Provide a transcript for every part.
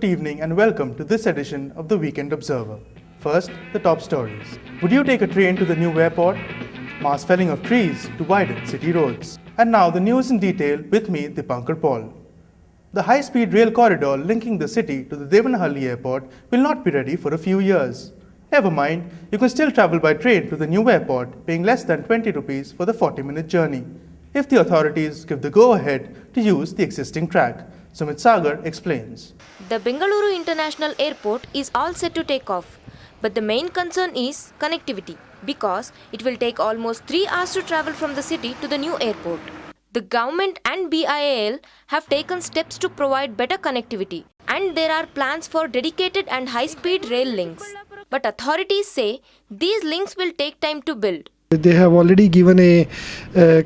Good evening and welcome to this edition of the Weekend Observer. First, the top stories. Would you take a train to the new airport? Mass felling of trees to widen city roads. And now the news in detail with me, Dipankar Paul. The high-speed rail corridor linking the city to the Devanahalli airport will not be ready for a few years. Never mind, you can still travel by train to the new airport, paying less than 20 rupees for the 40-minute journey, if the authorities give the go-ahead to use the existing track. Sumit Sagar explains. The Bengaluru International Airport is all set to take off, but the main concern is connectivity, because it will take almost 3 hours to travel from the city to the new airport. The government and BIAL have taken steps to provide better connectivity, and there are plans for dedicated and high-speed rail links. But authorities say these links will take time to build. They have already given a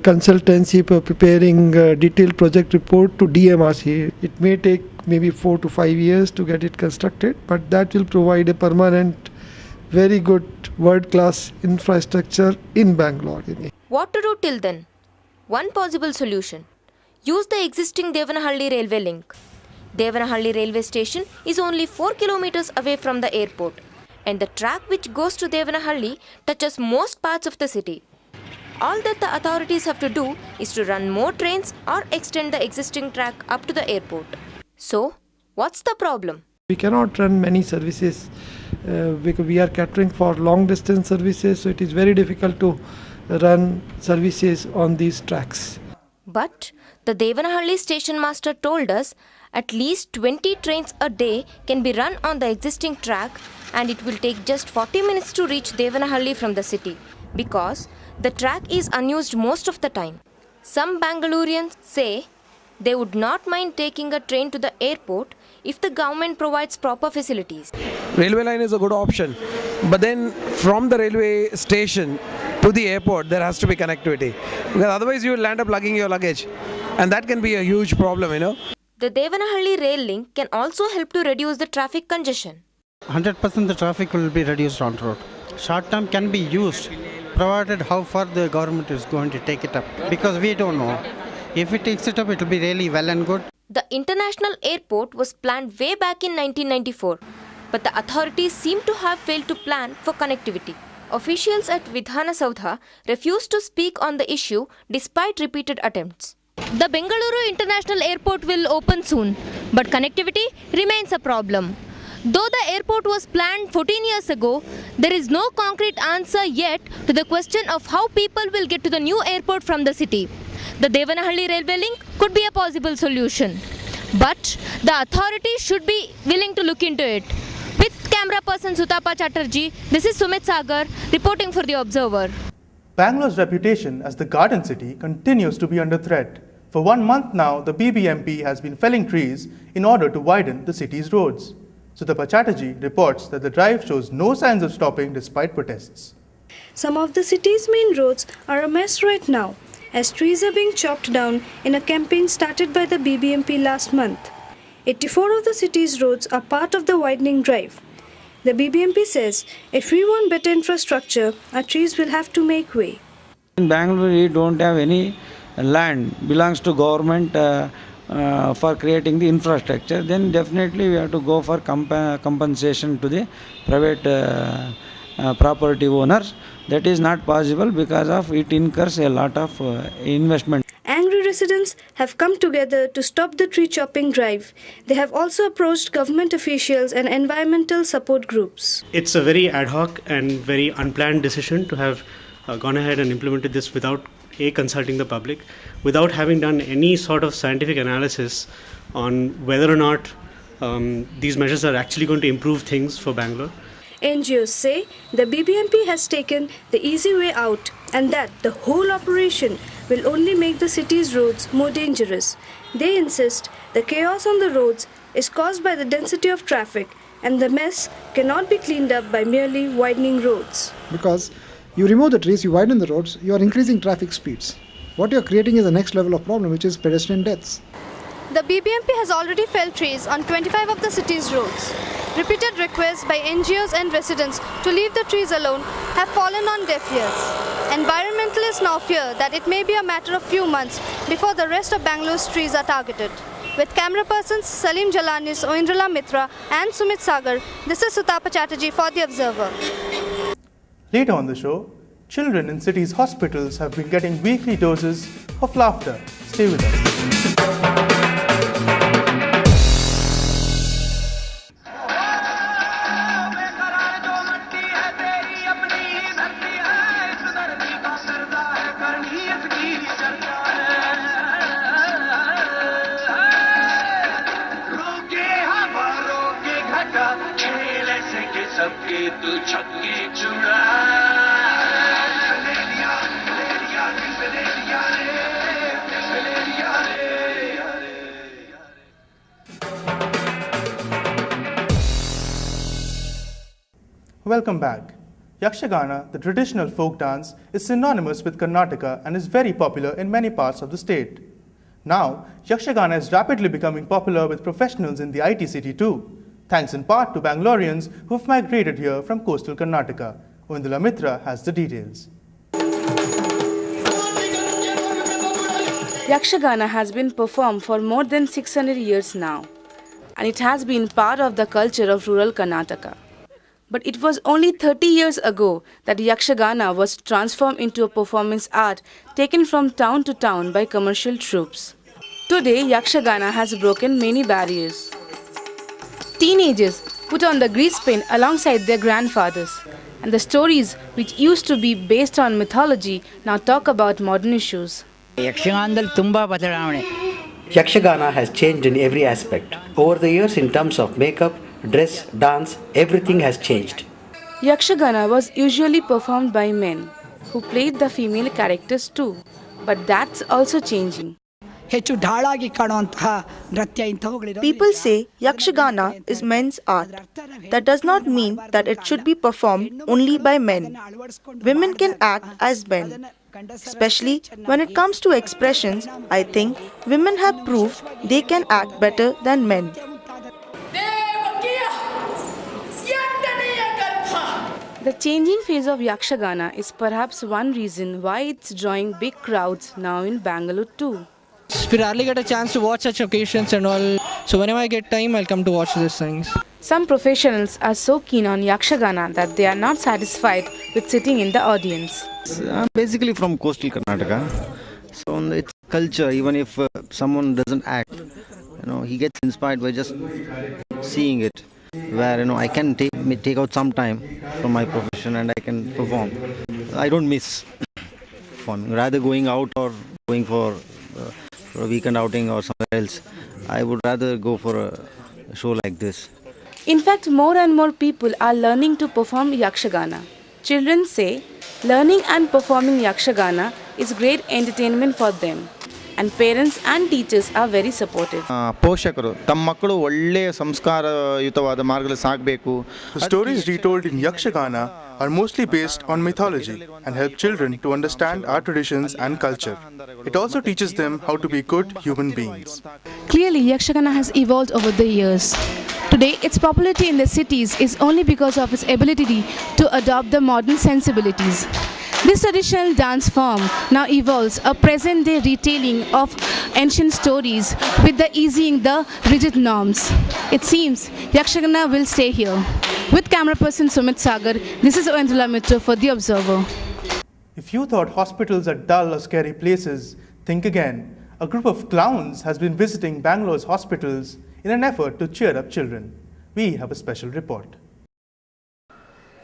consultancy for preparing a detailed project report to DMRC. It may take maybe 4 to 5 years to get it constructed, but that will provide a permanent, very good world-class infrastructure in Bangalore. What to do till then? One possible solution: use the existing Devanahalli railway link. Devanahalli railway station is only 4 kilometers away from the airport, and the track which goes to Devanahalli touches most parts of the city. All that the authorities have to do is to run more trains or extend the existing track up to the airport. So, what's the problem? We cannot run many services because we are catering for long distance services, so it is very difficult to run services on these tracks. But the Devanahalli station master told us at least 20 trains a day can be run on the existing track, and it will take just 40 minutes to reach Devanahalli from the city, because the track is unused most of the time. Some Bengalurians say they would not mind taking a train to the airport if the government provides proper facilities. Railway line is a good option, but then from the railway station to the airport there has to be connectivity, because otherwise you will end up lugging your luggage, and that can be a huge problem, The Devanahalli rail link can also help to reduce the traffic congestion. 100% the traffic will be reduced on road. Short term can be used, provided how far the government is going to take it up, because we don't know. If it takes it up, it will be really well and good. The international airport was planned way back in 1994, but the authorities seem to have failed to plan for connectivity. Officials at Vidhana Saudha refused to speak on the issue despite repeated attempts. The Bengaluru International Airport will open soon, but connectivity remains a problem. Though the airport was planned 14 years ago, there is no concrete answer yet to the question of how people will get to the new airport from the city. The Devanahalli railway link could be a possible solution, but the authorities should be willing to look into it. With camera person Sutapa Chatterjee, this is Sumit Sagar reporting for The Observer. Bangalore's reputation as the garden city continues to be under threat. For 1 month now, the BBMP has been felling trees in order to widen the city's roads. Sutapa Chatterjee reports that the drive shows no signs of stopping despite protests. Some of the city's main roads are a mess right now, as trees are being chopped down in a campaign started by the BBMP last month. 84 of the city's roads are part of the widening drive. The BBMP says if we want better infrastructure, our trees will have to make way. In Bangalore, we don't have any land, belongs to government for creating the infrastructure. Then definitely we have to go for compensation to the private property owners. That is not possible because of it incurs a lot of investment. Angry residents have come together to stop the tree chopping drive. They have also approached government officials and environmental support groups. It's a very ad hoc and very unplanned decision to have gone ahead and implemented this without consulting the public, without having done any sort of scientific analysis on whether or not these measures are actually going to improve things for Bangalore. NGOs say the BBMP has taken the easy way out, and that the whole operation will only make the city's roads more dangerous. They insist the chaos on the roads is caused by the density of traffic, and the mess cannot be cleaned up by merely widening roads. Because you remove the trees, you widen the roads, you are increasing traffic speeds. What you are creating is the next level of problem, which is pedestrian deaths. The BBMP has already felled trees on 25 of the city's roads. Repeated requests by NGOs and residents to leave the trees alone have fallen on deaf ears. Environmentalists now fear that it may be a matter of few months before the rest of Bangalore's trees are targeted. With camera persons Salim Jalanis, Oindrala Mitra and Sumit Sagar, this is Sutapa Chatterjee for The Observer. Later on the show, children in cities' hospitals have been getting weekly doses of laughter. Stay with us. Welcome back. Yakshagana, the traditional folk dance, is synonymous with Karnataka and is very popular in many parts of the state. Now, Yakshagana is rapidly becoming popular with professionals in the IT city too, thanks in part to Bangaloreans who have migrated here from coastal Karnataka. Oindula Mitra has the details. Yakshagana has been performed for more than 600 years now, and it has been part of the culture of rural Karnataka. But it was only 30 years ago that Yakshagana was transformed into a performance art taken from town to town by commercial troupes. Today, Yakshagana has broken many barriers. Teenagers put on the grease paint alongside their grandfathers, and the stories which used to be based on mythology now talk about modern issues. Yakshagana has changed in every aspect. Over the years, in terms of makeup, dress, dance, everything has changed. Yakshagana was usually performed by men, who played the female characters too, but that's also changing. People say Yakshagana is men's art. That does not mean that it should be performed only by men. Women can act as men. Especially when it comes to expressions, I think women have proved they can act better than men. The changing face of Yakshagana is perhaps one reason why it's drawing big crowds now in Bengaluru too. We rarely get a chance to watch such occasions and all, so whenever I get time, I'll come to watch these things. Some professionals are so keen on Yakshagana that they are not satisfied with sitting in the audience. I'm basically from coastal Karnataka, so it's culture. Even if someone doesn't act, he gets inspired by just seeing it. Where I can take out some time from my profession and I can perform. I don't miss fun. Rather going out or going for a weekend outing or somewhere else, I would rather go for a show like this. In fact, more and more people are learning to perform Yakshagana. Children say learning and performing Yakshagana is great entertainment for them. And parents and teachers are very supportive. ಪೋಷಕರು ತಮ್ಮ ಮಕ್ಕಳು ಒಳ್ಳೆಯ ಸಂಸ್ಕಾರಯುತವಾದ ಮಾರ್ಗದಲ್ಲಿ ಸಾಗಬೇಕು. The stories retold in Yakshagana are mostly based on mythology and help children to understand our traditions and culture. It also teaches them how to be good human beings. Clearly, Yakshagana has evolved over the years. Today, its popularity in the cities is only because of its ability to adopt the modern sensibilities. This traditional dance form now evolves a present-day retelling of ancient stories with the easing the rigid norms. It seems Yakshagana will stay here. With camera person Sumit Sagar, this is Oindula Mitra for The Observer. If you thought hospitals are dull or scary places, think again. A group of clowns has been visiting Bangalore's hospitals in an effort to cheer up children. We have a special report.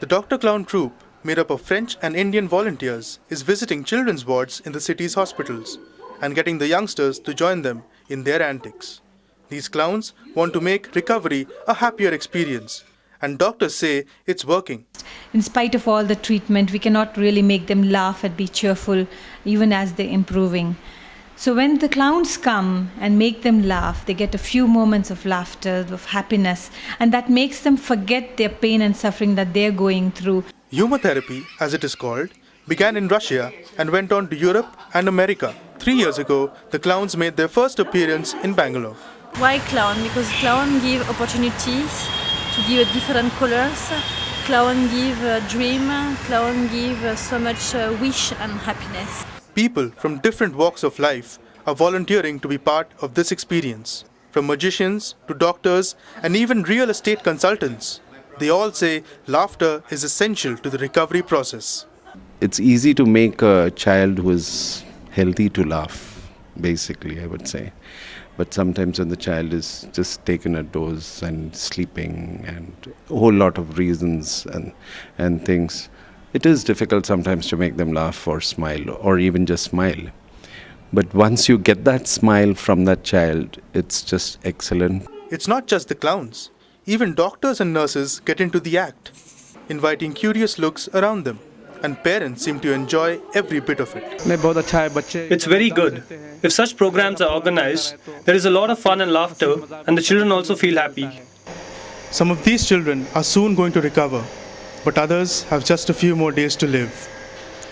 The Dr. Clown troupe, made up of French and Indian volunteers, is visiting children's wards in the city's hospitals and getting the youngsters to join them in their antics. These clowns want to make recovery a happier experience, and doctors say it's working. In spite of all the treatment, we cannot really make them laugh and be cheerful even as they're improving. So when the clowns come and make them laugh, they get a few moments of laughter, of happiness, and that makes them forget their pain and suffering that they're going through. Humor therapy, as it is called, began in Russia and went on to Europe and America. 3 years ago, the clowns made their first appearance in Bangalore. Why clown? Because clown give opportunities to give different colors. Clown give dream. Clown give so much wish and happiness. People from different walks of life are volunteering to be part of this experience. from magicians to doctors and even real estate consultants. They all say laughter is essential to the recovery process. It's easy to make a child who is healthy to laugh, basically, I would say. But sometimes when the child is just taken a dose and sleeping and a whole lot of reasons and things, it is difficult sometimes to make them laugh or smile or even just smile. But once you get that smile from that child, it's just excellent. It's not just the clowns. Even doctors and nurses get into the act, inviting curious looks around them. And parents seem to enjoy every bit of it. It's very good. If such programs are organized, there is a lot of fun and laughter, and the children also feel happy. Some of these children are soon going to recover, but others have just a few more days to live.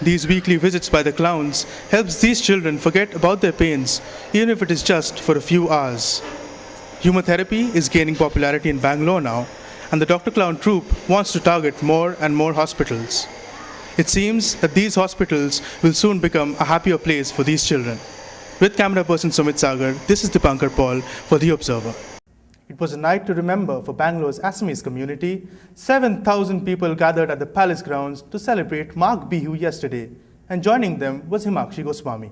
These weekly visits by the clowns helps these children forget about their pains, even if it is just for a few hours. Humor therapy is gaining popularity in Bangalore now, and the Dr. Clown troupe wants to target more and more hospitals. It seems that these hospitals will soon become a happier place for these children. With camera person Sumit Sagar, this is Dipankar Paul for The Observer. It was a night to remember for Bangalore's Assamese community. 7,000 people gathered at the palace grounds to celebrate Magh Bihu yesterday, and joining them was Himakshi Goswami.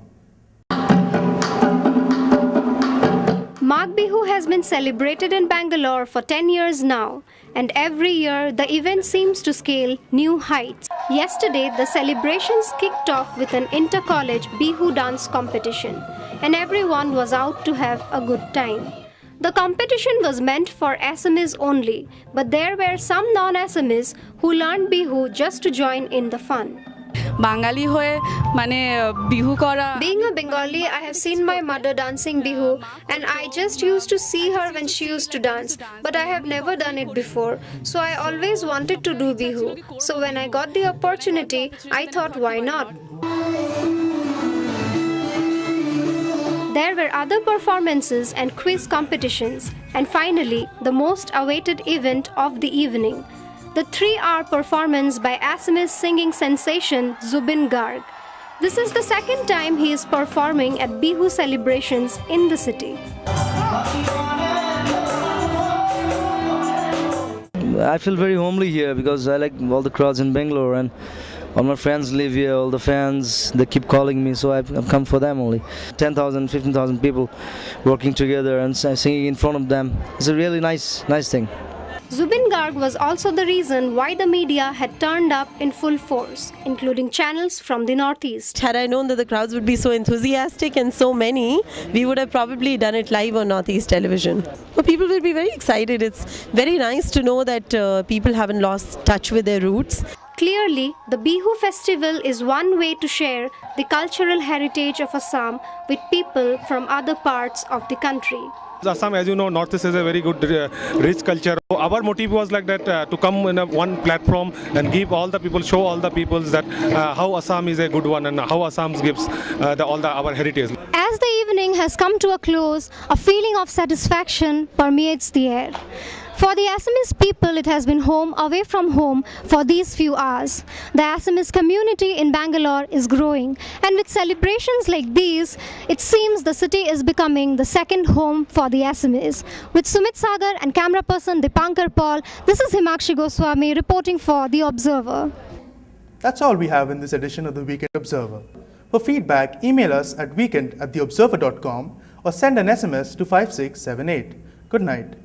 Magh Bihu has been celebrated in Bangalore for 10 years now, and every year the event seems to scale new heights. Yesterday, the celebrations kicked off with an inter-college Bihu dance competition, and everyone was out to have a good time. The competition was meant for Assamese only, but there were some non-Assamese who learned Bihu just to join in the fun. Bangali hoye mane bihu kora. Being a Bengali, I have seen my mother dancing Bihu, and I just used to see her when she used to dance, but I have never done it before, so I always wanted to do Bihu. So when I got the opportunity, I thought, why not? There were other performances and quiz competitions, and finally, the most awaited event of the evening, the 3-hour performance by Assamese singing sensation Zubin Garg. This is the second time he is performing at Bihu celebrations in the city. I feel very homely here because I like all the crowds in Bangalore, and all my friends live here, all the fans, they keep calling me, so I've come for them only. 10,000, 15,000 people working together and singing in front of them. It's a really nice thing. Zubin Garg was also the reason why the media had turned up in full force, including channels from the Northeast. Had I known that the crowds would be so enthusiastic and so many, we would have probably done it live on Northeast television. Well, people will be very excited. It's very nice to know that people haven't lost touch with their roots. Clearly, the Bihu festival is one way to share the cultural heritage of Assam with people from other parts of the country. Assam, as you know, Northeast is a very good, rich culture. Our motive was like that, to come in one platform and give all the people, show all the people that how Assam is a good one and how Assam gives our heritage. As the evening has come to a close, a feeling of satisfaction permeates the air. For the Assamese people, it has been home away from home for these few hours. The Assamese community in Bangalore is growing, and with celebrations like these, it seems the city is becoming the second home for the Assamese. With Sumit Sagar and camera person Dipankar Paul, this is Himakshi Goswami reporting for The Observer. That's all we have in this edition of the Weekend Observer. For feedback, email us at weekend@theobserver.com or send an SMS to 5678. Good night.